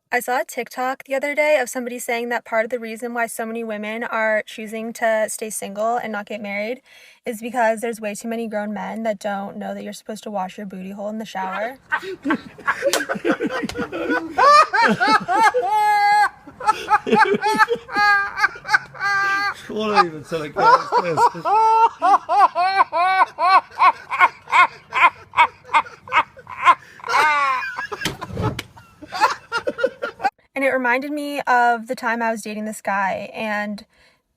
I saw a TikTok the other day of somebody saying that part of the reason why so many women are choosing to stay single and not get married is because there's way too many grown men that don't know that you're supposed to wash your booty hole in the shower. What even something else? And it reminded me of the time I was dating this guy, and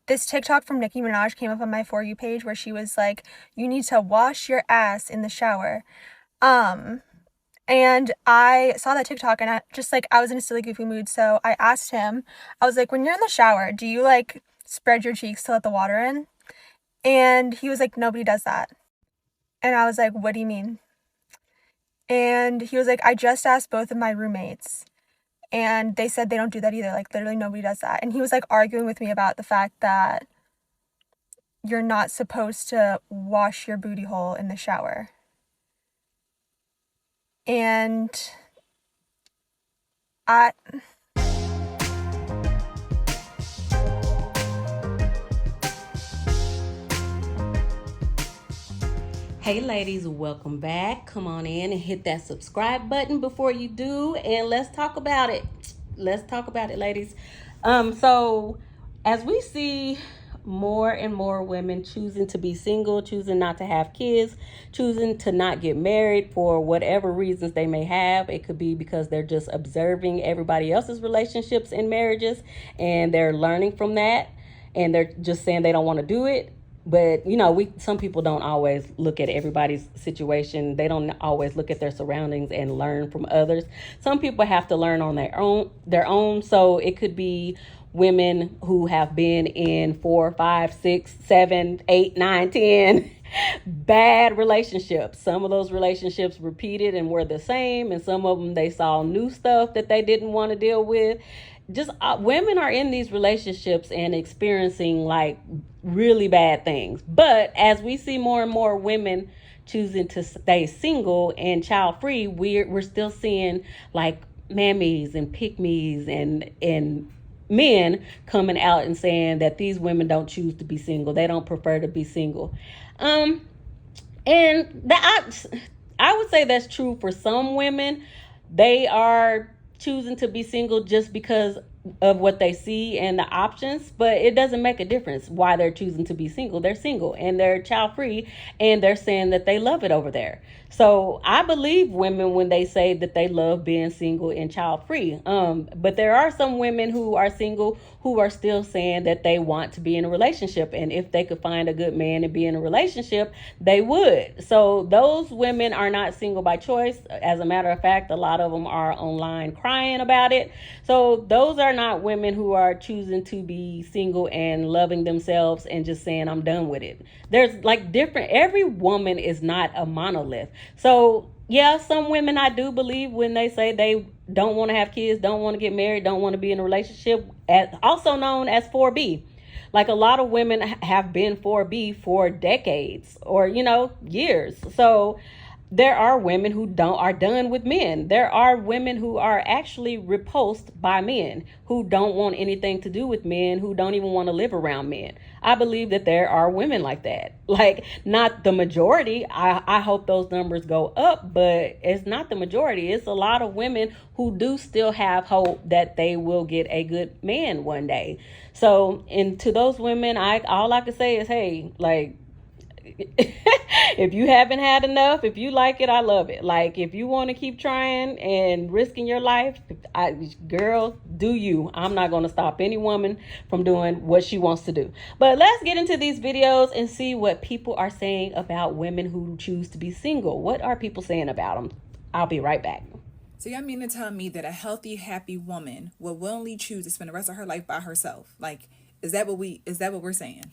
this TikTok from Nicki Minaj came up on my For You page where she was like, you need to wash your ass in the shower. And I saw that TikTok and I was in a silly goofy mood. So I asked him, I was like, when you're in the shower, do you like spread your cheeks to let the water in? And he was like, nobody does that. And I was like, what do you mean? And he was like, I just asked both of my roommates and they said they don't do that either. Like literally nobody does that. And he was like arguing with me about the fact that you're not supposed to wash your booty hole in the shower. And I Hey ladies, welcome back. Come on in and hit that subscribe button before you do, and let's talk about it. Let's talk about it, ladies. So as we see more and more women choosing to be single, choosing not to have kids, choosing to not get married for whatever reasons they may have. It could be because they're just observing everybody else's relationships and marriages and they're learning from that and they're just saying they don't want to do it. But some people don't always look at everybody's situation. They don't always look at their surroundings and learn from others. Some people have to learn on their own. So it could be women who have been in 4, 5, 6, 7, 8, 9, 10 bad relationships. Some of those relationships repeated and were the same, and some of them they saw new stuff that they didn't want to deal with. Just women are in these relationships and experiencing like really bad things. But as we see more and more women choosing to stay single and child free, we're still seeing like mammies and pick-me's and men coming out and saying that these women don't choose to be single. They don't prefer to be single. And I would say that's true for some women. They are choosing to be single just because of what they see and the options, but it doesn't make a difference why they're choosing to be single. They're single and they're child free and they're saying that they love it over there. So I believe women when they say that they love being single and child free. But there are some women who are single who are still saying that they want to be in a relationship, and if they could find a good man and be in a relationship, they would. So those women are not single by choice. As a matter of fact, a lot of them are online crying about it. So those are not women who are choosing to be single and loving themselves and just saying I'm done with it. There's like different, every woman is not a monolith. So yeah, some women I do believe when they say they don't want to have kids, don't want to get married, don't want to be in a relationship, also known as 4B. Like a lot of women have been 4B for decades or years. So there are women who don't are done with men. There are women who are actually repulsed by men, who don't want anything to do with men, who don't even want to live around men. I believe that there are women like that. Like not the majority. I hope those numbers go up, but it's not the majority. It's a lot of women who do still have hope that they will get a good man one day. So, and to those women, all I can say is, hey, like if you haven't had enough, if you like it, I love it. Like if you want to keep trying and risking your life, girl, do you. I'm not going to stop any woman from doing what she wants to do. But let's get into these videos and see what people are saying about women who choose to be single. What are people saying about them? I'll be right back. So y'all mean to tell me that a healthy, happy woman will willingly choose to spend the rest of her life by herself? Like, is that what we're saying?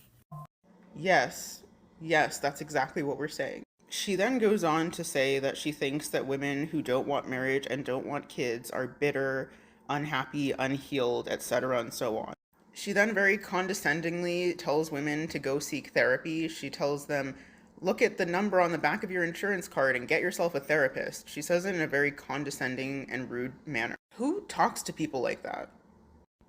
Yes, yes, that's exactly what we're saying. She then goes on to say that she thinks that women who don't want marriage and don't want kids are bitter, unhappy, unhealed, etc., and so on. She then very condescendingly tells women to go seek therapy. She tells them Look at the number on the back of your insurance card and get yourself a therapist. She says it in a very condescending and rude manner. Who talks to people like that?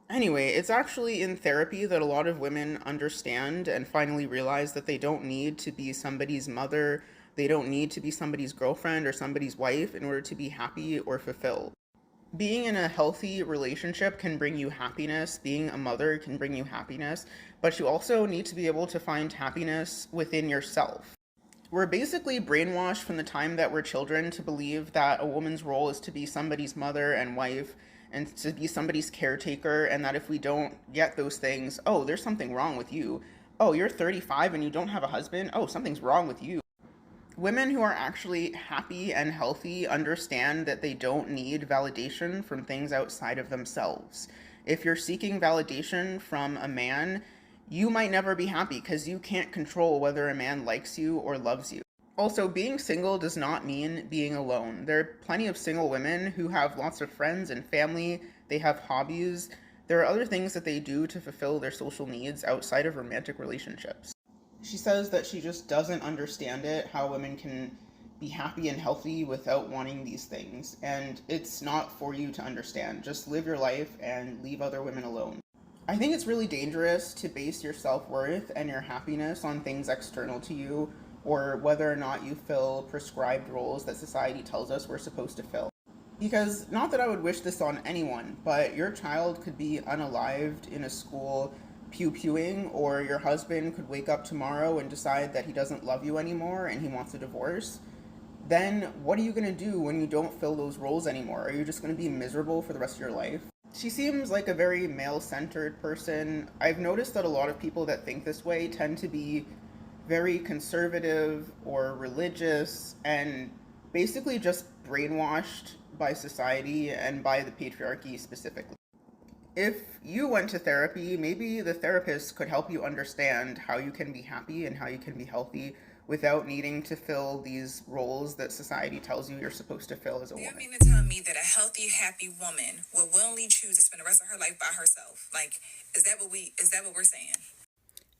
Anyway, it's actually in therapy that a lot of women understand and finally realize that they don't need to be somebody's mother, they don't need to be somebody's girlfriend or somebody's wife in order to be happy or fulfilled. Being in a healthy relationship can bring you happiness, being a mother can bring you happiness, but you also need to be able to find happiness within yourself. We're basically brainwashed from the time that we're children to believe that a woman's role is to be somebody's mother and wife and to be somebody's caretaker, and that if we don't get those things, oh, there's something wrong with you. Oh, you're 35 and you don't have a husband? Oh, something's wrong with you. Women who are actually happy and healthy understand that they don't need validation from things outside of themselves. If you're seeking validation from a man, you might never be happy because you can't control whether a man likes you or loves you. Also, being single does not mean being alone. There are plenty of single women who have lots of friends and family, they have hobbies. There are other things that they do to fulfill their social needs outside of romantic relationships. She says that she just doesn't understand it, how women can be happy and healthy without wanting these things. And it's not for you to understand. Just live your life and leave other women alone. I think it's really dangerous to base your self-worth and your happiness on things external to you, or whether or not you fill prescribed roles that society tells us we're supposed to fill. Because, not that I would wish this on anyone, but your child could be unalived in a school pew-pewing, or your husband could wake up tomorrow and decide that he doesn't love you anymore and he wants a divorce. Then what are you going to do when you don't fill those roles anymore? Are you just going to be miserable for the rest of your life? She seems like a very male-centered person. I've noticed that a lot of people that think this way tend to be very conservative or religious and basically just brainwashed by society and by the patriarchy specifically. If you went to therapy, maybe the therapist could help you understand how you can be happy and how you can be healthy without needing to fill these roles that society tells you you're supposed to fill as a Do you woman. mean to tell me that a healthy, happy woman will willingly choose to spend the rest of her life by herself? Like, is that what we're saying?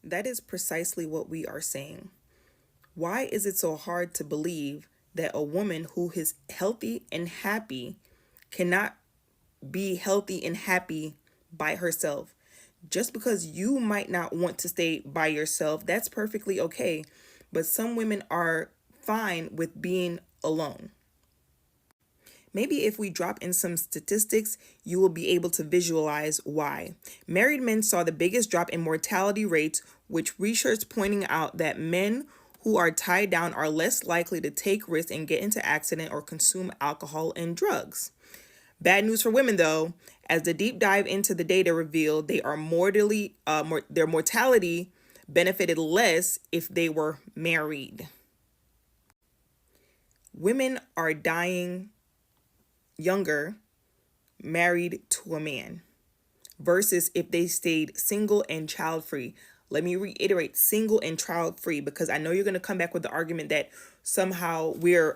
That is precisely what we are saying. Why is it so hard to believe that a woman who is healthy and happy cannot be healthy and happy by herself? Just because you might not want to stay by yourself, that's perfectly okay. But some women are fine with being alone. Maybe if we drop in some statistics, you will be able to visualize why. Married men saw the biggest drop in mortality rates, which research pointing out that men who are tied down are less likely to take risks and get into accident or consume alcohol and drugs. Bad news for women, though, as the deep dive into the data revealed, their mortality benefited less if they were married. Women are dying younger married to a man versus if they stayed single and child-free. Let me reiterate, single and child-free, because I know you're going to come back with the argument that somehow we're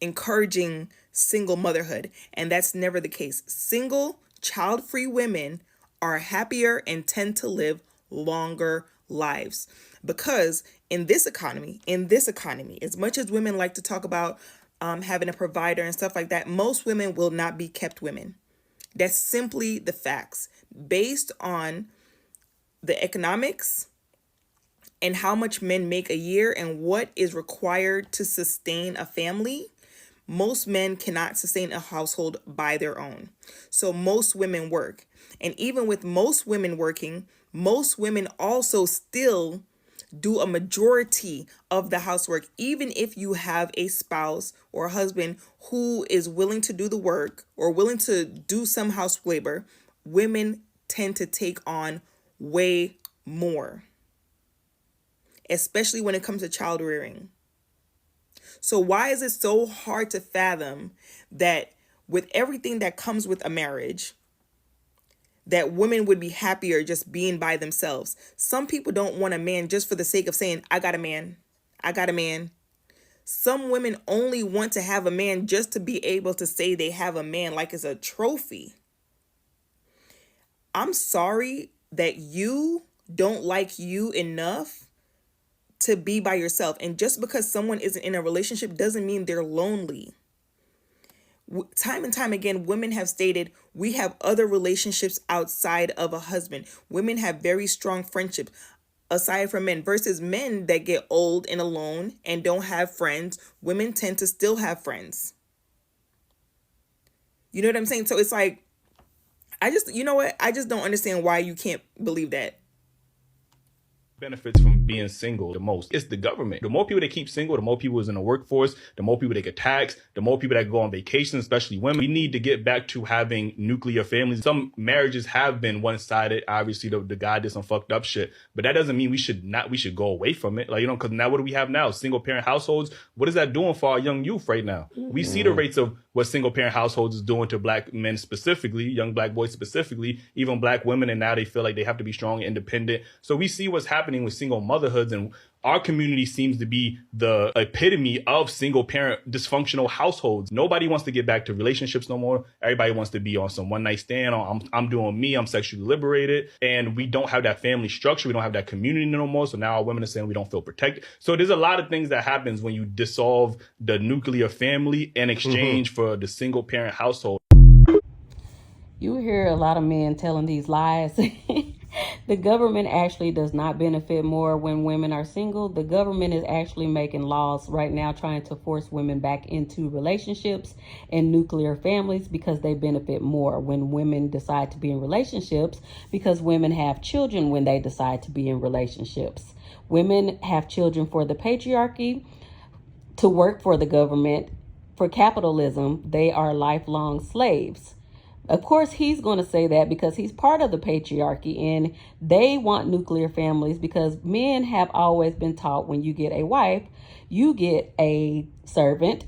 encouraging single motherhood, and that's never the case. Single, child-free women are happier and tend to live longer lives, because in this economy, as much as women like to talk about having a provider and stuff like that, most women will not be kept women. That's simply the facts based on the economics and how much men make a year and what is required to sustain a family. Most men cannot sustain a household by their own. So most women work. And even with most women working, most women also still do a majority of the housework. Even if you have a spouse or a husband who is willing to do the work or willing to do some house labor, women tend to take on way more, especially when it comes to child rearing. So why is it so hard to fathom that with everything that comes with a marriage, that women would be happier just being by themselves? Some people don't want a man just for the sake of saying, I got a man. I got a man. Some women only want to have a man just to be able to say they have a man like it's a trophy. I'm sorry that you don't like you enough to be by yourself. And just because someone isn't in a relationship doesn't mean they're lonely. Time and time again, women have stated we have other relationships outside of a husband. Women have very strong friendships aside from men, versus men that get old and alone and don't have friends. Women tend to still have friends. You know what I'm saying? So it's like, you know what? I just don't understand why you can't believe that. Benefits from being single the most, it's the government. The more people that keep single, the more people is in the workforce, the more people that get taxed, the more people that go on vacation, especially women. We need to get back to having nuclear families. Some marriages have been one-sided. Obviously the guy did some fucked up shit, but that doesn't mean we should go away from it. Like, you know, because now what do we have now? Single parent households. What is that doing for our young youth right now? We see the rates of what single parent households is doing to black men specifically, young black boys specifically, even black women, and now they feel like they have to be strong and independent. So we see what's happening with single motherhoods, and our community seems to be the epitome of single parent dysfunctional households. Nobody wants to get back to relationships no more. Everybody wants to be on some one night stand. I'm doing me. I'm sexually liberated. And we don't have that family structure. We don't have that community no more. So now our women are saying we don't feel protected. So there's a lot of things that happens when you dissolve the nuclear family in exchange for the single parent household. You hear a lot of men telling these lies. The government actually does not benefit more when women are single. The government is actually making laws right now trying to force women back into relationships and nuclear families because they benefit more when women decide to be in relationships, because women have children when they decide to be in relationships. Women have children for the patriarchy, to work for the government. For capitalism, they are lifelong slaves. Of course, he's going to say that because he's part of the patriarchy, and they want nuclear families because men have always been taught when you get a wife, you get a servant.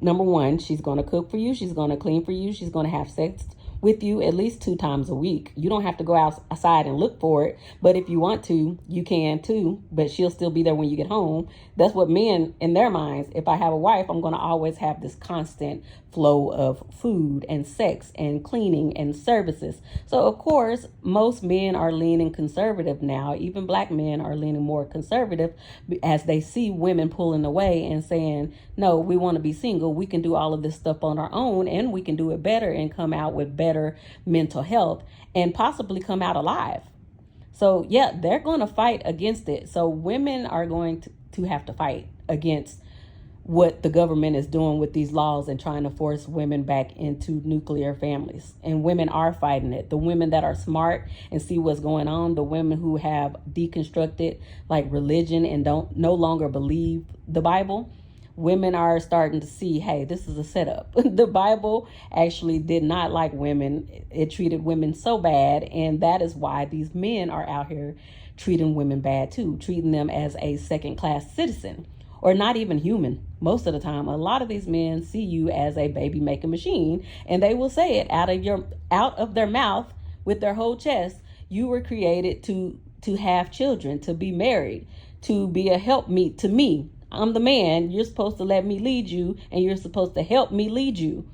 Number one, she's going to cook for you. She's going to clean for you. She's going to have sex with you at least 2 times a week. You don't have to go outside and look for it, but if you want to, you can too, but she'll still be there when you get home. That's what men, in their minds, if I have a wife, I'm going to always have this constant flow of food and sex and cleaning and services. So of course, most men are leaning conservative now. Even black men are leaning more conservative as they see women pulling away and saying, no, we want to be single. We can do all of this stuff on our own, and we can do it better and come out with better mental health and possibly come out alive. So yeah, they're going to fight against it. So women are going to have to fight against what the government is doing with these laws and trying to force women back into nuclear families. And women are fighting it. The women that are smart and see what's going on, the women who have deconstructed like religion and don't no longer believe the Bible, women are starting to see, hey, this is a setup. The Bible actually did not like women. It treated women so bad, and that is why these men are out here treating women bad too, treating them as a second-class citizen, or not even human. Most of the time, a lot of these men see you as a baby making machine, and they will say it out of their mouth with their whole chest. You were created to have children, to be married, to be a helpmeet to me. I'm the man. You're supposed to let me lead you, and you're supposed to help me lead you,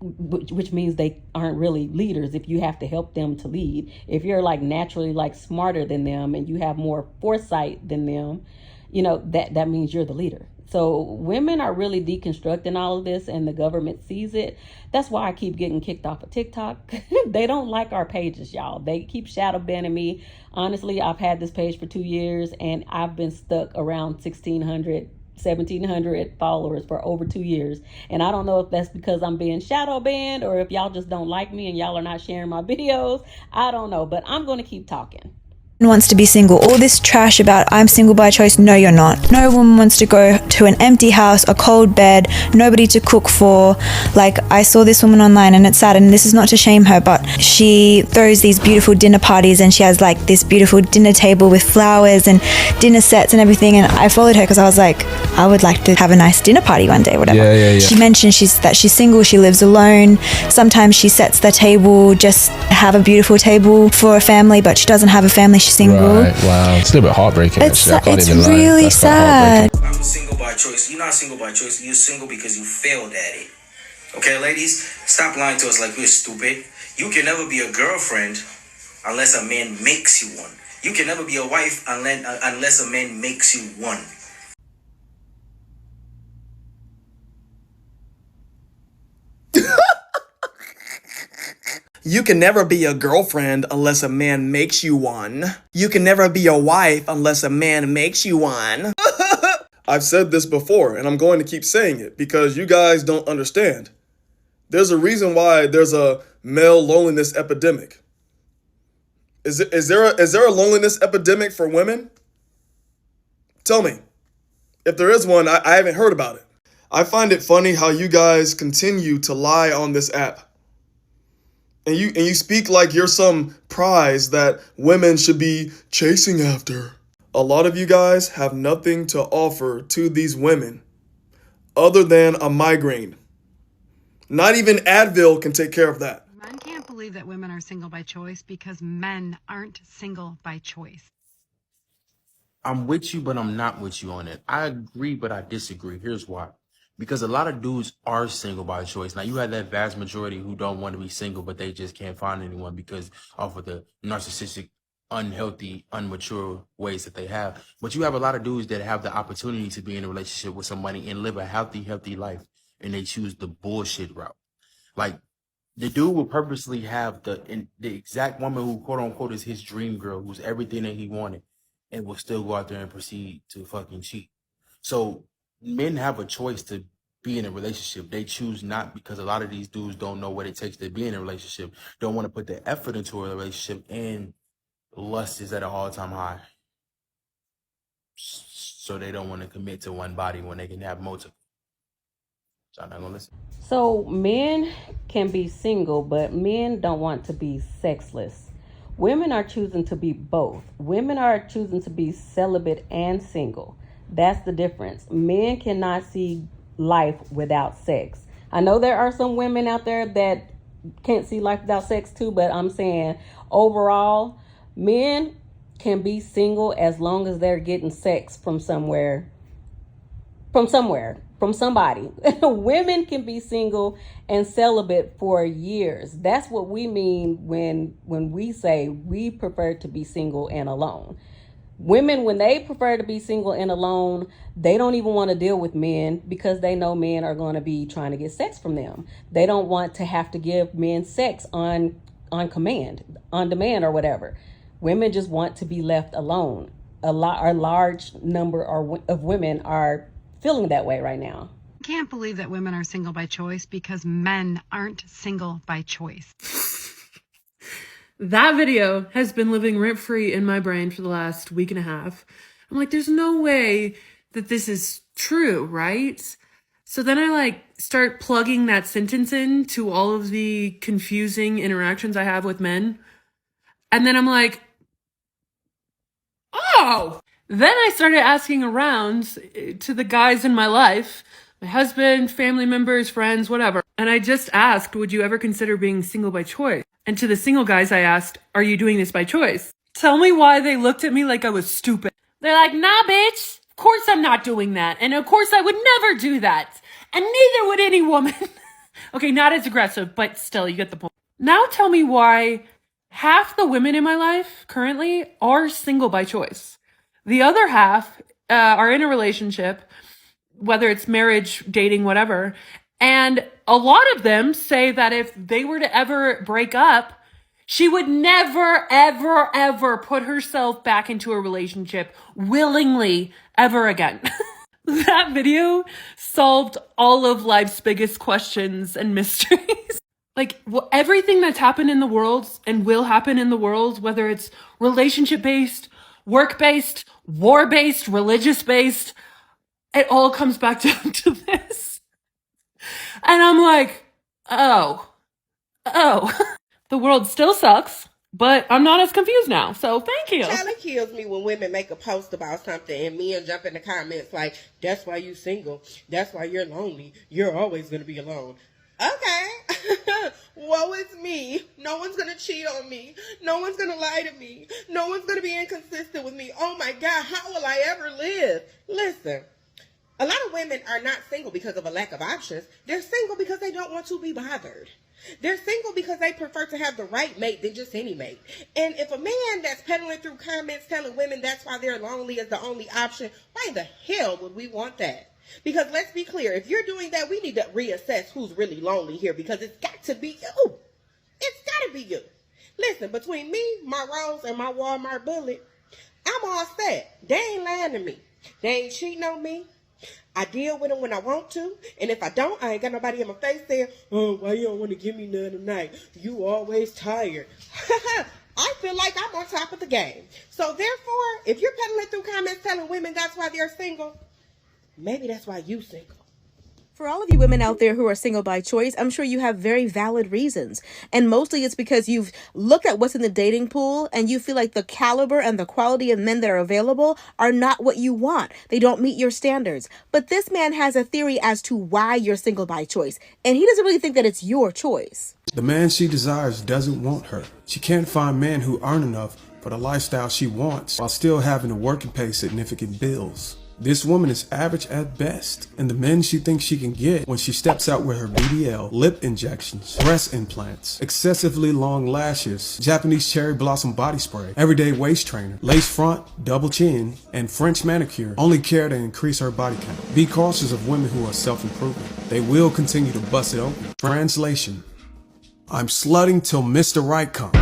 which means they aren't really leaders if you have to help them to lead. If you're like naturally like smarter than them and you have more foresight than them, you know, that means you're the leader. So women are really deconstructing all of this, and the government sees it. That's why I keep getting kicked off of TikTok. They don't like our pages, y'all. They keep shadow banning me. Honestly, I've had this page for 2 years, and I've been stuck around 1,700 followers for over 2 years. And I don't know if that's because I'm being shadow banned or if y'all just don't like me and y'all are not sharing my videos. I don't know, but I'm going to keep talking. Wants to be single. All this trash about I'm single by choice. No, you're not. No woman wants to go to an empty house, a cold bed, nobody to cook for. Like, I saw this woman online, and it's sad, and this is not to shame her, but she throws these beautiful dinner parties, and she has like this beautiful dinner table with flowers and dinner sets and everything. And I followed her because I was like, I would like to have a nice dinner party one day, whatever. Yeah. She mentioned that she's single, she lives alone. Sometimes she sets the table, just have a beautiful table for a family, but she doesn't have a family. She's single. Right, wow. It's a little bit heartbreaking. It's even really lie. sad. I'm single by choice. You're not single by choice. You're single because you failed at it. Okay, ladies? Stop lying to us like we're stupid. You can never be a girlfriend unless a man makes you one. You can never be a wife unless a man makes you one. You can never be a girlfriend unless a man makes you one. You can never be a wife unless a man makes you one. I've said this before, and I'm going to keep saying it because you guys don't understand. There's a reason why there's a male loneliness epidemic. Is there a loneliness epidemic for women? Tell me. If there is one, I haven't heard about it. I find it funny how you guys continue to lie on this app. And you speak like you're some prize that women should be chasing after. A lot of you guys have nothing to offer to these women other than a migraine. Not even Advil can take care of that. Men can't believe that women are single by choice because men aren't single by choice. I'm with you, but I'm not with you on it. I agree, but I disagree. Here's why. Because a lot of dudes are single by choice. Now, you have that vast majority who don't want to be single, but they just can't find anyone because of the narcissistic, unhealthy, immature ways that they have. But you have a lot of dudes that have the opportunity to be in a relationship with somebody and live a healthy life, and they choose the bullshit route. Like, the dude will purposely have the exact woman who, quote unquote, is his dream girl, who's everything that he wanted, and will still go out there and proceed to fucking cheat. So men have a choice to be in a relationship. They choose not, because a lot of these dudes don't know what it takes to be in a relationship, don't want to put the effort into a relationship, and lust is at an all-time high. So they don't want to commit to one body when they can have multiple. So I'm not going to listen. So men can be single, but men don't want to be sexless. Women are choosing to be both. Women are choosing to be celibate and single. That's the difference. Men cannot see life without sex. I know there are some women out there that can't see life without sex too, but I'm saying overall, men can be single as long as they're getting sex from somebody. Women can be single and celibate for years. That's what we mean when we say we prefer to be single and alone. Women, when they prefer to be single and alone, they don't even want to deal with men because they know men are going to be trying to get sex from them. They don't want to have to give men sex on command, on demand or whatever. Women just want to be left alone. A large number of women are feeling that way right now. I can't believe that women are single by choice because men aren't single by choice. That video has been living rent-free in my brain for the last week and a half. I'm like, there's no way that this is true, right? So then I start plugging that sentence in to all of the confusing interactions I have with men. And then I'm like, oh! Then I started asking around to the guys in my life, my husband, family members, friends, whatever. And I just asked, would you ever consider being single by choice? And to the single guys, I asked, are you doing this by choice? Tell me why they looked at me like I was stupid. They're like, nah, bitch. Of course I'm not doing that. And of course I would never do that. And neither would any woman. Okay, not as aggressive, but still, you get the point. Now tell me why half the women in my life currently are single by choice. The other half are in a relationship, whether it's marriage, dating, whatever. And a lot of them say that if they were to ever break up, she would never, ever, ever put herself back into a relationship willingly ever again. That video solved all of life's biggest questions and mysteries. Everything that's happened in the world and will happen in the world, whether it's relationship-based, work-based, war-based, religious-based, it all comes back down to this. And I'm like, oh. The world still sucks, but I'm not as confused now, so thank you. Charlie kills me when women make a post about something and men jump in the comments like, that's why you single, that's why you're lonely, you're always going to be alone. Okay, woe is me. No one's going to cheat on me. No one's going to lie to me. No one's going to be inconsistent with me. Oh my God, how will I ever live? Listen, a lot of women are not single because of a lack of options. They're single because they don't want to be bothered. They're single because they prefer to have the right mate than just any mate. And if a man that's peddling through comments telling women that's why they're lonely is the only option, why the hell would we want that? Because let's be clear, if you're doing that, we need to reassess who's really lonely here, because it's got to be you. It's got to be you. Listen, between me, my Rose, and my Walmart bullet, I'm all set. They ain't lying to me. They ain't cheating on me. I deal with them when I want to, and if I don't, I ain't got nobody in my face saying, oh, why you don't want to give me none tonight? You always tired. I feel like I'm on top of the game. So therefore, if you're peddling through comments telling women that's why they're single, maybe that's why you single. For all of you women out there who are single by choice, I'm sure you have very valid reasons. And mostly it's because you've looked at what's in the dating pool and you feel like the caliber and the quality of men that are available are not what you want. They don't meet your standards. But this man has a theory as to why you're single by choice. And he doesn't really think that it's your choice. The man she desires doesn't want her. She can't find men who earn enough for the lifestyle she wants while still having to work and pay significant bills. This woman is average at best, and the men she thinks she can get when she steps out with her BBL, lip injections, breast implants, excessively long lashes, Japanese cherry blossom body spray, everyday waist trainer, lace front, double chin, and French manicure only care to increase her body count. Be cautious of women who are self-improving. They will continue to bust it open. Translation: I'm slutting till Mr. Right comes.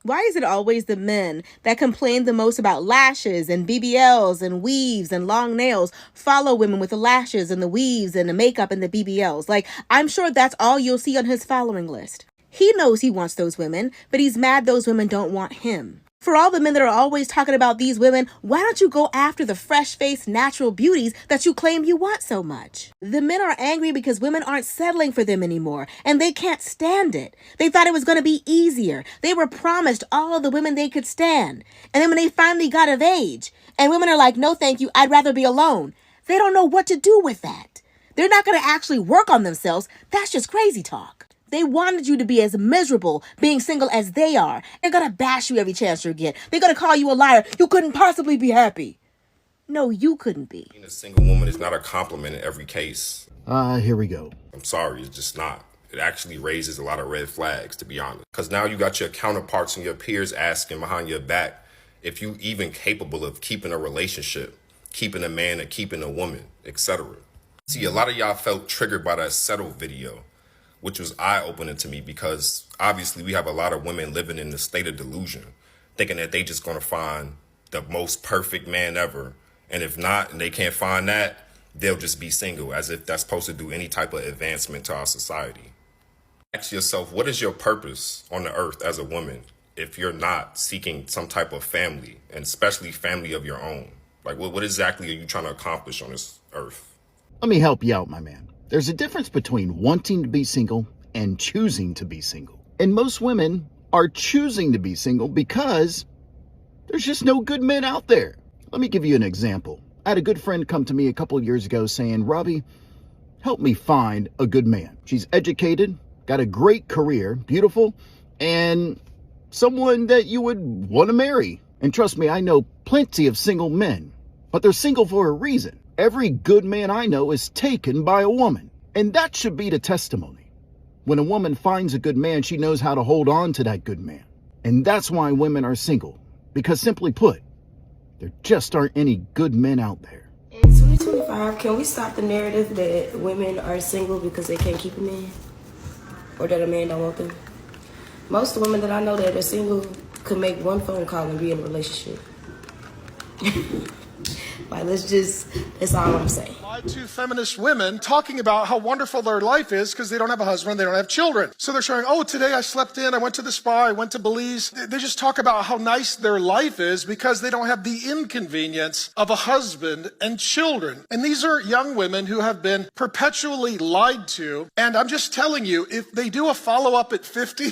Why is it always the men that complain the most about lashes and BBLs and weaves and long nails follow women with the lashes and the weaves and the makeup and the BBLs? Like, I'm sure that's all you'll see on his following list. He knows he wants those women, but he's mad those women don't want him. For all the men that are always talking about these women, why don't you go after the fresh-faced natural beauties that you claim you want so much? The men are angry because women aren't settling for them anymore, and they can't stand it. They thought it was going to be easier. They were promised all the women they could stand. And then when they finally got of age, and women are like, no thank you, I'd rather be alone, they don't know what to do with that. They're not going to actually work on themselves. That's just crazy talk. They wanted you to be as miserable being single as they are. They're going to bash you every chance you get. They're going to call you a liar. You couldn't possibly be happy. No, you couldn't be. Being a single woman is not a compliment in every case. Here we go. I'm sorry, it's just not. It actually raises a lot of red flags, to be honest. Because now you got your counterparts and your peers asking behind your back if you even capable of keeping a relationship, keeping a man or keeping a woman, etc. See, a lot of y'all felt triggered by that Settle video, which was eye-opening to me because obviously we have a lot of women living in the state of delusion, thinking that they just going to find the most perfect man ever. And if not, and they can't find that, they'll just be single, as if that's supposed to do any type of advancement to our society. Ask yourself, what is your purpose on the earth as a woman if you're not seeking some type of family, and especially family of your own? Like, what exactly are you trying to accomplish on this earth? Let me help you out, my man. There's a difference between wanting to be single and choosing to be single. And most women are choosing to be single because there's just no good men out there. Let me give you an example. I had a good friend come to me a couple of years ago saying, Robbie, help me find a good man. She's educated, got a great career, beautiful, and someone that you would want to marry. And trust me, I know plenty of single men, but they're single for a reason. Every good man I know is taken by a woman, and that should be the testimony. When a woman finds a good man, she knows how to hold on to that good man. And that's why women are single, because simply put, there just aren't any good men out there. In 2025, can we stop the narrative that women are single because they can't keep a man? Or that a man don't want them? Most of the women that I know that are single could make one phone call and be in a relationship. Like, that's all I'm saying. Two feminist women talking about how wonderful their life is because they don't have a husband, they don't have children. So they're showing, oh, today I slept in, I went to the spa, I went to Belize. They just talk about how nice their life is because they don't have the inconvenience of a husband and children. And these are young women who have been perpetually lied to. And I'm just telling you, if they do a follow-up at 50,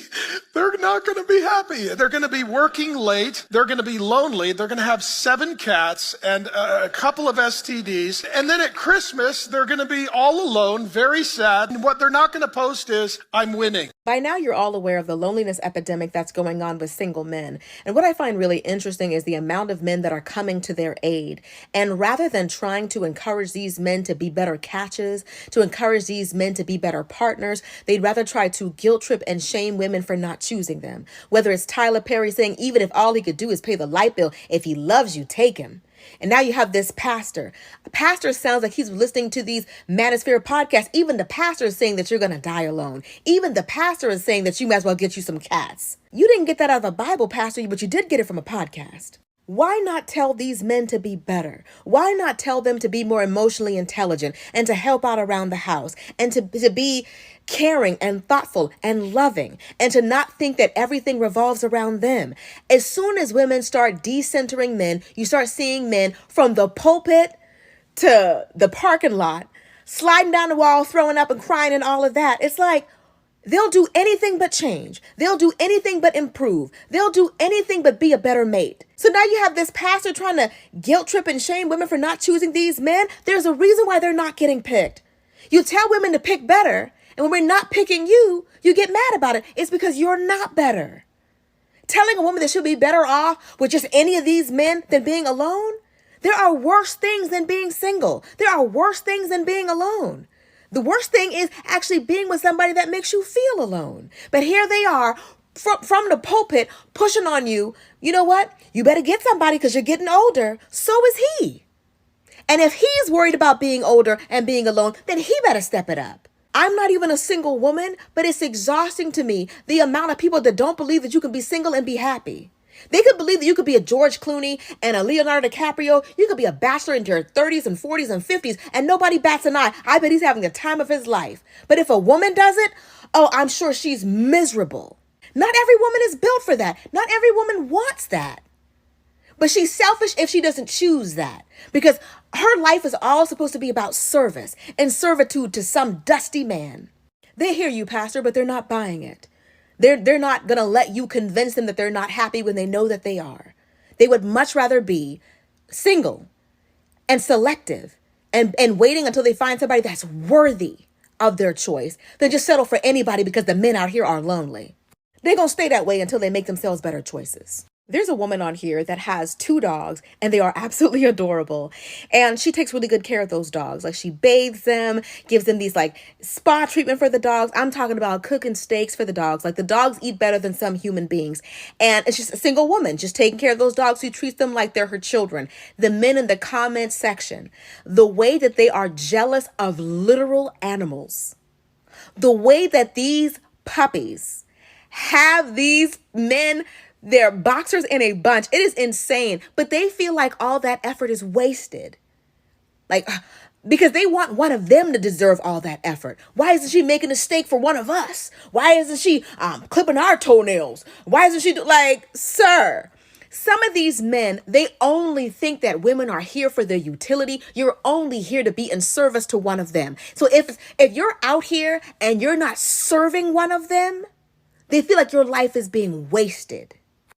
they're not going to be happy. They're going to be working late. They're going to be lonely. They're going to have 7 cats and a couple of STDs. And then at Christmas, Christmas, they're going to be all alone, very sad. And what they're not going to post is, I'm winning. By now, you're all aware of the loneliness epidemic that's going on with single men. And what I find really interesting is the amount of men that are coming to their aid. And rather than trying to encourage these men to be better catches, to encourage these men to be better partners, they'd rather try to guilt trip and shame women for not choosing them. Whether it's Tyler Perry saying, even if all he could do is pay the light bill, if he loves you, take him. And now you have this pastor. A pastor sounds like he's listening to these Manosphere podcasts. Even the pastor is saying that you're going to die alone. Even the pastor is saying that you might as well get you some cats. You didn't get that out of a Bible, pastor, but you did get it from a podcast. Why not tell these men to be better? Why not tell them to be more emotionally intelligent and to help out around the house and to be caring and thoughtful and loving and to not think that everything revolves around them? As soon as women start decentering men, you start seeing men from the pulpit to the parking lot, sliding down the wall, throwing up and crying and all of that. It's like, they'll do anything but change. They'll do anything but improve. They'll do anything but be a better mate. So now you have this pastor trying to guilt trip and shame women for not choosing these men. There's a reason why they're not getting picked. You tell women to pick better, and when we're not picking you, you get mad about it. It's because you're not better. Telling a woman that she'll be better off with just any of these men than being alone? There are worse things than being single. There are worse things than being alone. The worst thing is actually being with somebody that makes you feel alone. But here they are from the pulpit pushing on you. You know what? You better get somebody because you're getting older. So is he. And if he's worried about being older and being alone, then he better step it up. I'm not even a single woman, but it's exhausting to me the amount of people that don't believe that you can be single and be happy. They could believe that you could be a George Clooney and a Leonardo DiCaprio. You could be a bachelor into your 30s and 40s and 50s and nobody bats an eye. I bet he's having the time of his life. But if a woman does it, oh, I'm sure she's miserable. Not every woman is built for that. Not every woman wants that. But she's selfish if she doesn't choose that, because her life is all supposed to be about service and servitude to some dusty man. They hear you, pastor, but they're not buying it. They're not going to let you convince them that they're not happy when they know that they are. They would much rather be single and selective and waiting until they find somebody that's worthy of their choice than just settle for anybody because the men out here are lonely. They're going to stay that way until they make themselves better choices. There's a woman on here that has 2 dogs and they are absolutely adorable. And she takes really good care of those dogs. Like she bathes them, gives them these like spa treatment for the dogs. I'm talking about cooking steaks for the dogs. Like the dogs eat better than some human beings. And it's just a single woman just taking care of those dogs who treats them like they're her children. The men in the comment section, the way that they are jealous of literal animals, the way that these puppies have these men, they're boxers in a bunch. It is insane. But they feel like all that effort is wasted. Like, because they want one of them to deserve all that effort. Why isn't she making a steak for one of us? Why isn't she clipping our toenails? Why isn't she sir? Some of these men, they only think that women are here for their utility. You're only here to be in service to one of them. So if you're out here and you're not serving one of them, they feel like your life is being wasted.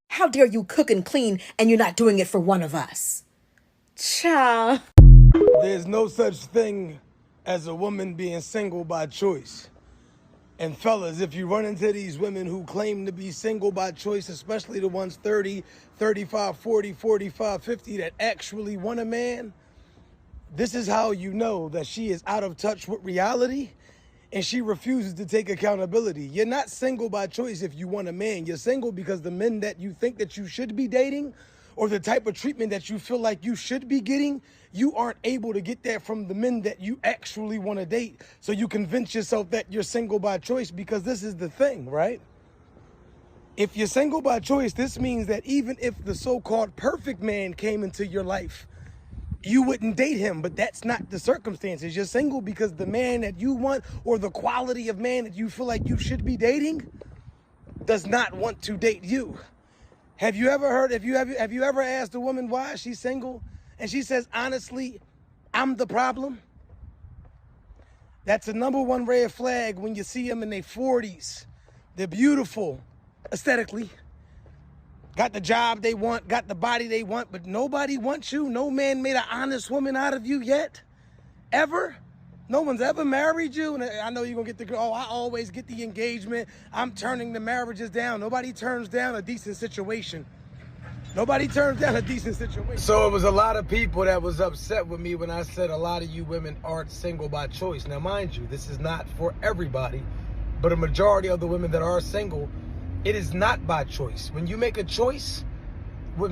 How dare you cook and clean and you're not doing it for one of us? Ciao. There's no such thing as a woman being single by choice. And fellas, if you run into these women who claim to be single by choice, especially the ones 30, 35, 40, 45, 50 that actually want a man, this is how you know that she is out of touch with reality and she refuses to take accountability. You're not single by choice if you want a man. You're single because the men that you think that you should be dating or the type of treatment that you feel like you should be getting, you aren't able to get that from the men that you actually want to date. So you convince yourself that you're single by choice, because this is the thing, right? If you're single by choice, this means that even if the so-called perfect man came into your life, you wouldn't date him, but that's not the circumstances. You're single because the man that you want or the quality of man that you feel like you should be dating does not want to date you. Have you ever heard, have you ever asked a woman why she's single and she says, honestly, I'm the problem? That's the #1 red flag when you see them in their 40s. They're beautiful aesthetically. Got the job they want, got the body they want, but nobody wants you. No man made an honest woman out of you yet. Ever? No one's ever married you? And I know you're going to get the girl, oh, I always get the engagement. I'm turning the marriages down. Nobody turns down a decent situation. Nobody turns down a decent situation. So it was a lot of people that was upset with me when I said a lot of you women aren't single by choice. Now, mind you, this is not for everybody, but a majority of the women that are single, it is not by choice. When you make a choice, what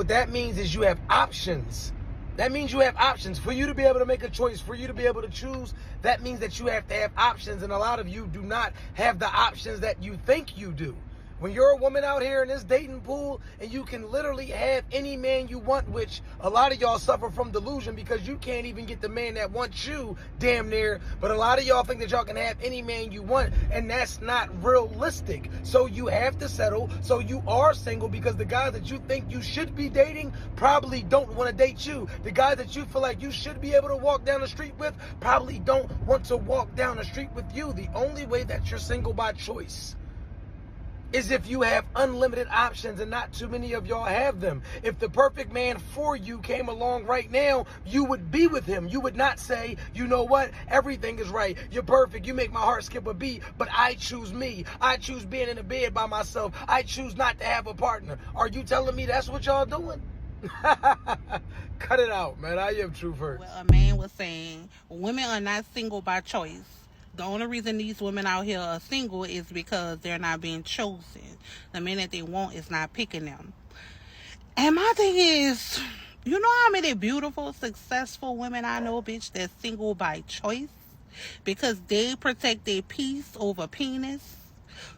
that means is you have options. That means you have options. For you to be able to make a choice, for you to be able to choose, that means that you have to have options, and a lot of you do not have the options that you think you do. When you're a woman out here in this dating pool and you can literally have any man you want, which a lot of y'all suffer from delusion because you can't even get the man that wants you damn near, but a lot of y'all think that y'all can have any man you want, and that's not realistic. So you have to settle. So you are single because the guys that you think you should be dating probably don't want to date you. The guys that you feel like you should be able to walk down the street with probably don't want to walk down the street with you. The only way that you're single by choice is if you have unlimited options, and not too many of y'all have them. If the perfect man for you came along right now, you would be with him. You would not say, you know what, everything is right, you're perfect, you make my heart skip a beat, but I choose me. I choose being in the bed by myself. I choose not to have a partner. Are you telling me that's what y'all doing? Cut it out, man. I am True First. Well, a man was saying women are not single by choice. The only reason these women out here are single is because they're not being chosen. The man that they want is not picking them. And my thing is, you know how many beautiful, successful women I know, bitch, that's single by choice? Because they protect their peace over penis.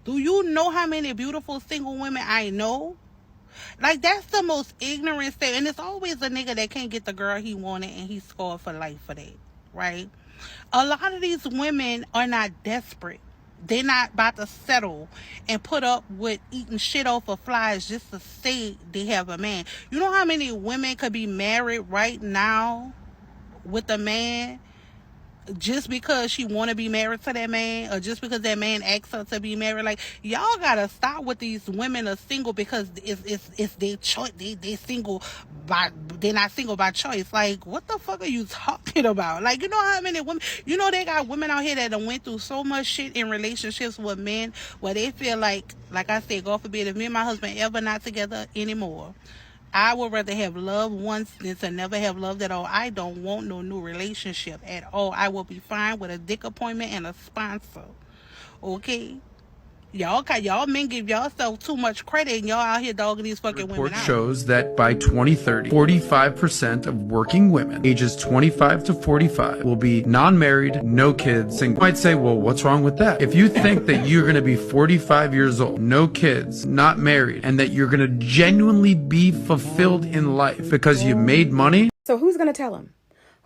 Do you know how many beautiful single women I know? Like, that's the most ignorant thing. And it's always a nigga that can't get the girl he wanted and he scored for life for that, right? A lot of these women are not desperate. They're not about to settle and put up with eating shit off of flies just to say they have a man. You know how many women could be married right now with a man just because she want to be married to that man, or just because that man asks her to be married? Like, y'all gotta stop with these women are single because it's their choice. They single by, they're not single by choice. Like, what the fuck are you talking about? Like, you know how many women, you know, they got women out here that done went through so much shit in relationships with men where they feel like I said, God forbid, if me and my husband ever not together anymore, I would rather have love once than to never have loved at all. I don't want no new relationship at all. I will be fine with a dick appointment and a sponsor. Okay? Y'all men give yourself too much credit, and y'all out here dogging these fucking women Report out. shows that by 2030, 45% of working women ages 25 to 45 will be non-married, no kids, single. You might say, well, what's wrong with that? If you think that you're going to be 45 years old, no kids, not married, and that you're going to genuinely be fulfilled in life because you made money. So who's going to tell him?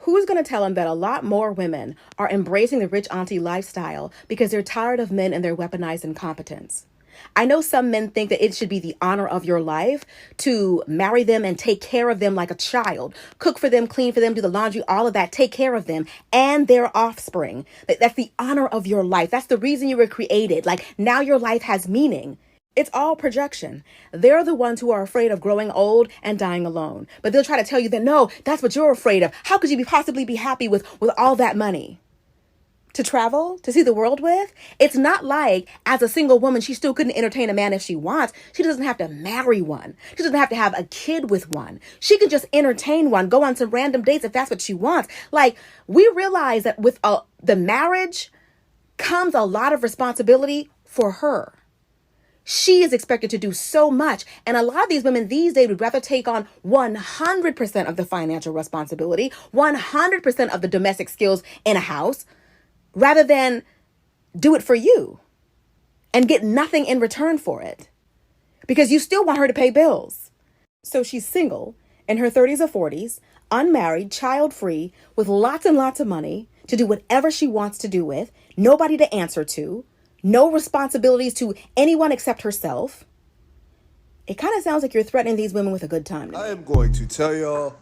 Who's going to tell him that a lot more women are embracing the rich auntie lifestyle because they're tired of men and their weaponized incompetence? I know some men think that it should be the honor of your life to marry them and take care of them like a child, cook for them, clean for them, do the laundry, all of that, take care of them and their offspring. That's the honor of your life. That's the reason you were created. Like, now your life has meaning. It's all projection. They're the ones who are afraid of growing old and dying alone. But they'll try to tell you that, no, that's what you're afraid of. How could you possibly be happy with all that money? To travel, to see the world with? It's not like, as a single woman, she still couldn't entertain a man if she wants. She doesn't have to marry one. She doesn't have to have a kid with one. She can just entertain one, go on some random dates if that's what she wants. Like, we realize that with the marriage comes a lot of responsibility for her. She is expected to do so much. And a lot of these women these days would rather take on 100% of the financial responsibility, 100% of the domestic skills in a house, rather than do it for you and get nothing in return for it. Because you still want her to pay bills. So she's single, in her 30s or 40s, unmarried, child-free, with lots and lots of money to do whatever she wants to do with, nobody to answer to, no responsibilities to anyone except herself. It kind of sounds like you're threatening these women with a good time. I am going to tell y'all,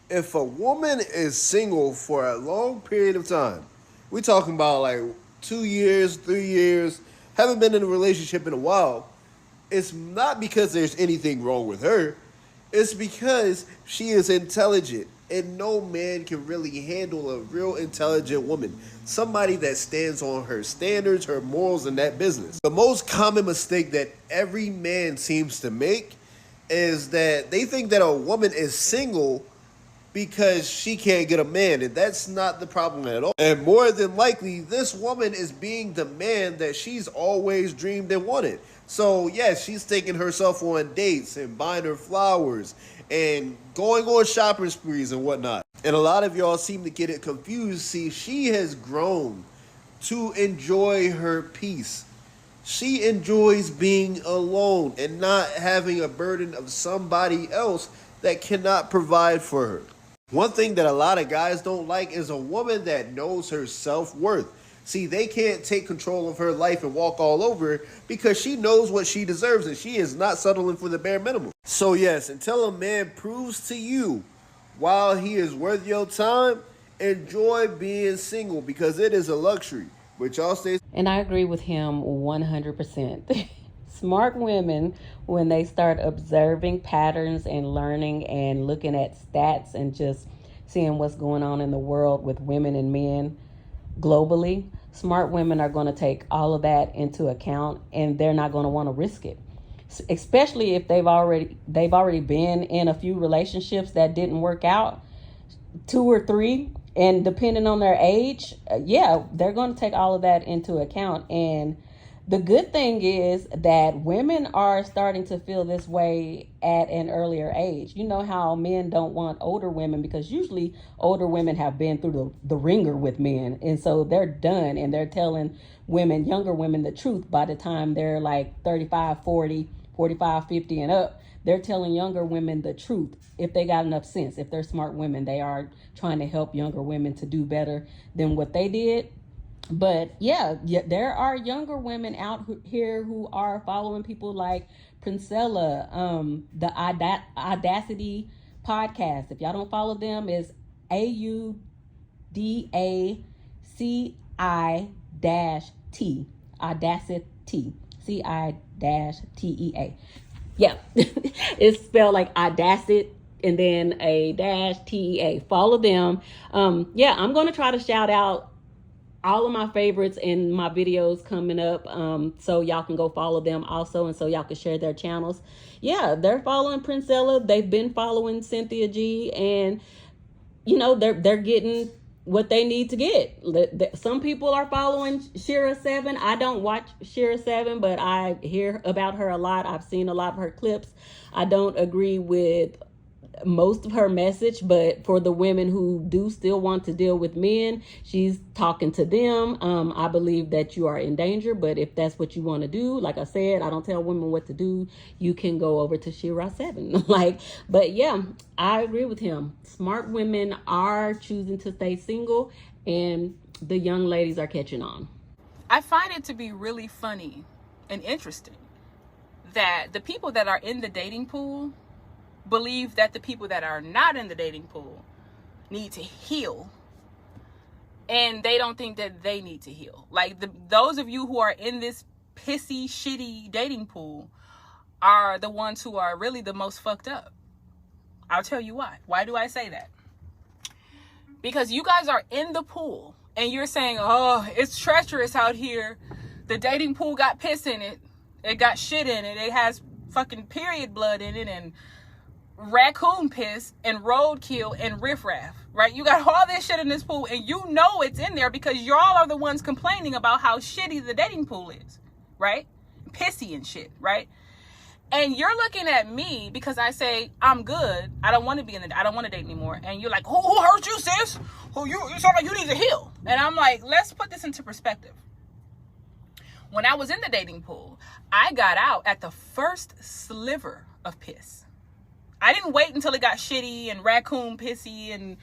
if a woman is single for a long period of time, we're talking about like 2 years, 3 years, haven't been in a relationship in a while, it's not because there's anything wrong with her. It's because she is intelligent And no man can really handle a real intelligent woman. Somebody that stands on her standards, her morals, and that business. The most common mistake that every man seems to make is that they think that a woman is single because she can't get a man, and that's not the problem at all. And more than likely, this woman is being the man that she's always dreamed and wanted. So yes, she's taking herself on dates and buying her flowers and going on shopping sprees and whatnot. And a lot of y'all seem to get it confused. See, she has grown to enjoy her peace. She enjoys being alone and not having a burden of somebody else that cannot provide for her. One thing that a lot of guys don't like is a woman that knows her self-worth. See, they can't take control of her life and walk all over her because she knows what she deserves and she is not settling for the bare minimum. So yes, until a man proves to you while he is worth your time, enjoy being single because it is a luxury. But y'all stay. And I agree with him 100%. Smart women, when they start observing patterns and learning and looking at stats and just seeing what's going on in the world with women and men globally, smart women are going to take all of that into account, and they're not going to want to risk it, especially if they've already been in a few relationships that didn't work out, 2 or 3, and depending on their age, they're going to take all of that into account. And the good thing is that women are starting to feel this way at an earlier age. You know how men don't want older women because usually older women have been through the ringer with men. And so they're done and they're telling women, younger women, the truth by the time they're like 35, 40, 45, 50 and up. They're telling younger women the truth. If they got enough sense, if they're smart women, they are trying to help younger women to do better than what they did. But yeah, there are younger women out here who are following people like Princella, the Audacity podcast. If y'all don't follow them, it's AUDACI-T, Audacity, CI-TEA. Yeah, it's spelled like Audacity and then a -TEA. Follow them. I'm going to try to shout out all of my favorites in my videos coming up, so y'all can go follow them also, and so y'all can share their channels. Yeah, they're following Princella. They've been following Cynthia G, and you know they're getting what they need to get. Some people are following Shira 7. I don't watch Shira 7, but I hear about her a lot. I've seen a lot of her clips. I don't agree with most of her message, but for the women who do still want to deal with men, she's talking to them. I believe that you are in danger, but if that's what you want to do, like I said, I don't tell women what to do. You can go over to Shira 7. But yeah, I agree with him. Smart women are choosing to stay single, and the young ladies are catching on. I find it to be really funny and interesting that the people that are in the dating pool believe that the people that are not in the dating pool need to heal, and they don't think that they need to heal. Like those of you who are in this pissy, shitty dating pool are the ones who are really the most fucked up. I'll tell you why. Why do I say that? Because you guys are in the pool and you're saying, oh, it's treacherous out here. The dating pool got piss in it. It got shit in it. It has fucking period blood in it and raccoon piss and roadkill and riffraff, right? You got all this shit in this pool and you know it's in there because y'all are the ones complaining about how shitty the dating pool is, right? Pissy and shit, right? And you're looking at me because I say I'm good. I don't want to be I don't want to date anymore. And you're like, who hurt you, sis? You sound like you need to heal. And I'm like, let's put this into perspective. When I was in the dating pool, I got out at the first sliver of piss. I didn't wait until it got shitty and raccoon pissy and,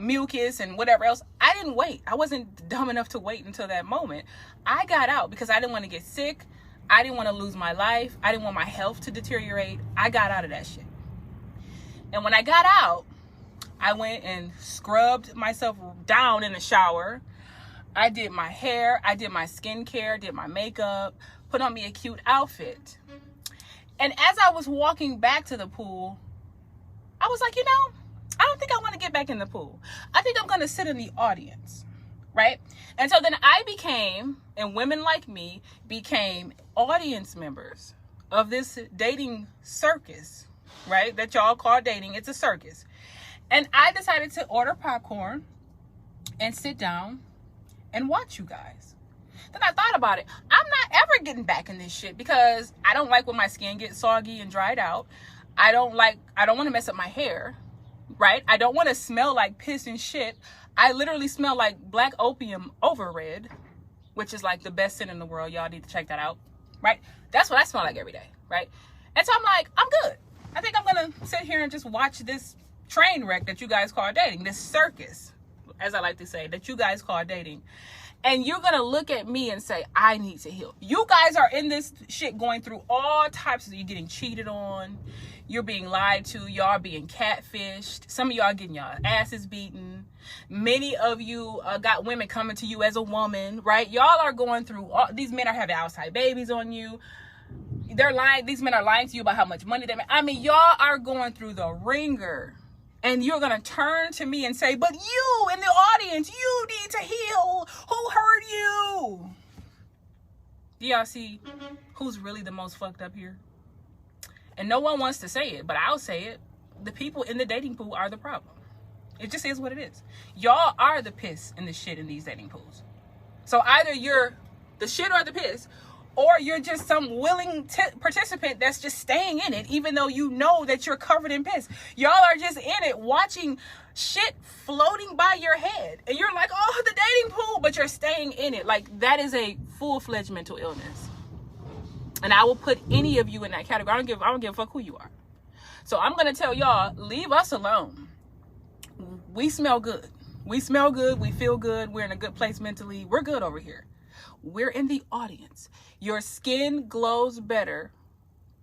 mucus and whatever else. I didn't wait. I wasn't dumb enough to wait until that moment. I got out because I didn't want to get sick. I didn't want to lose my life. I didn't want my health to deteriorate. I got out of that shit. And when I got out, I went and scrubbed myself down in the shower. I did my hair. I did my skincare, did my makeup, put on me a cute outfit. And as I was walking back to the pool, I was like, I I don't think I want to get back in the pool. I think I'm going to sit in the audience, right? And so then I became, and women like me became audience members of this dating circus, right? That y'all call dating. It's a circus. And I decided to order popcorn and sit down and watch you guys. Then I thought about it. I'm not ever getting back in this shit because I don't like when my skin gets soggy and dried out. I don't want to mess up my hair, right? I don't want to smell like piss and shit. I literally smell like black opium over red, which is like the best scent in the world. Y'all need to check that out, right? That's what I smell like every day, right? And so I'm like, I'm good. I think I'm going to sit here and just watch this train wreck that you guys call dating, this circus, as I like to say, that you guys call dating. And you're going to look at me and say, I need to heal. You guys are in this shit going through all types of, you're getting cheated on. You're being lied to. Y'all being catfished. Some of y'all getting y'all asses beaten. Many of you got women coming to you as a woman, right? Y'all are going through, these men are having outside babies on you. They're lying. These men are lying to you about how much money they make. I mean, y'all are going through the ringer. And you're going to turn to me and say, but you in the audience, you need to heal. Who hurt you? Do y'all see who's really the most fucked up here? And no one wants to say it, but I'll say it. The people in the dating pool are the problem. It just is what it is. Y'all are the piss and the shit in these dating pools. So either you're the shit or the piss, or you're just some willing participant that's just staying in it, even though you know that you're covered in piss. Y'all are just in it, watching shit floating by your head. And you're like, oh, the dating pool, but you're staying in it. Like, that is a full-fledged mental illness. And I will put any of you in that category. I don't give a fuck who you are. So I'm going to tell y'all, leave us alone. We smell good. We smell good. We feel good. We're in a good place mentally. We're good over here. We're in the audience. Your skin glows better.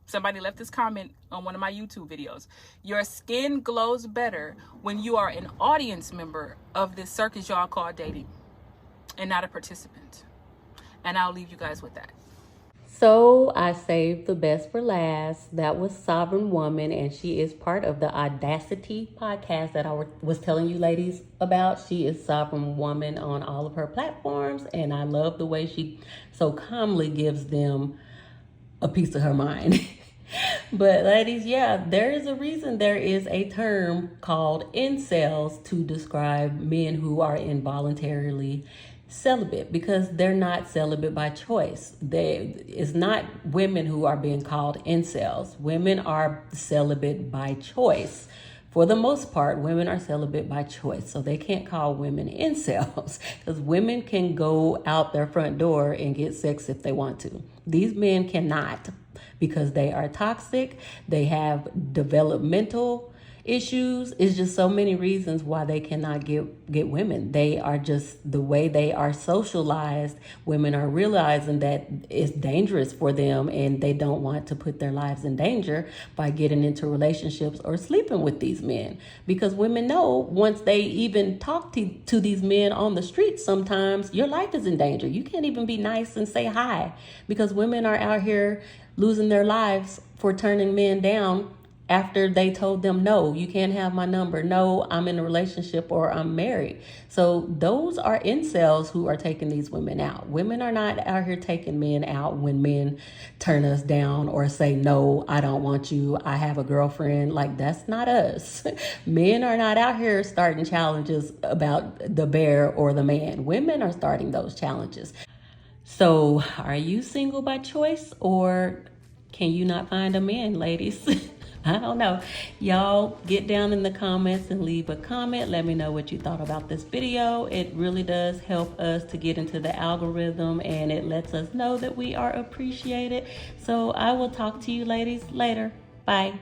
Somebody left this comment on one of my YouTube videos. Your skin glows better when you are an audience member of this circus y'all call dating and not a participant. And I'll leave you guys with that. So I saved the best for last. That was Sovereign Woman, and she is part of the Audacity podcast that I was telling you ladies about. She is Sovereign Woman on all of her platforms, and I love the way she so calmly gives them a piece of her mind. But ladies, yeah, there is a reason there is a term called incels to describe men who are involuntarily celibate, because they're not celibate by choice. It's not women who are being called incels. Women are celibate by choice. For the most part, women are celibate by choice, so they can't call women incels, because women can go out their front door and get sex if they want to. These men cannot, because they are toxic. They have developmental issues. It's just so many reasons why they cannot get women. They are just, the way they are socialized, women are realizing that it's dangerous for them, and they don't want to put their lives in danger by getting into relationships or sleeping with these men, because women know once they even talk to these men on the street, sometimes your life is in danger. You can't even be nice and say hi, because women are out here losing their lives for turning men down after they told them, no, you can't have my number. No, I'm in a relationship or I'm married. So those are incels who are taking these women out. Women are not out here taking men out when men turn us down or say, no, I don't want you, I have a girlfriend. Like, that's not us. Men are not out here starting challenges about the bear or the man. Women are starting those challenges. So are you single by choice, or can you not find a man, ladies? I don't know. Y'all get down in the comments and leave a comment. Let me know what you thought about this video. It really does help us to get into the algorithm, and it lets us know that we are appreciated. So I will talk to you ladies later. Bye.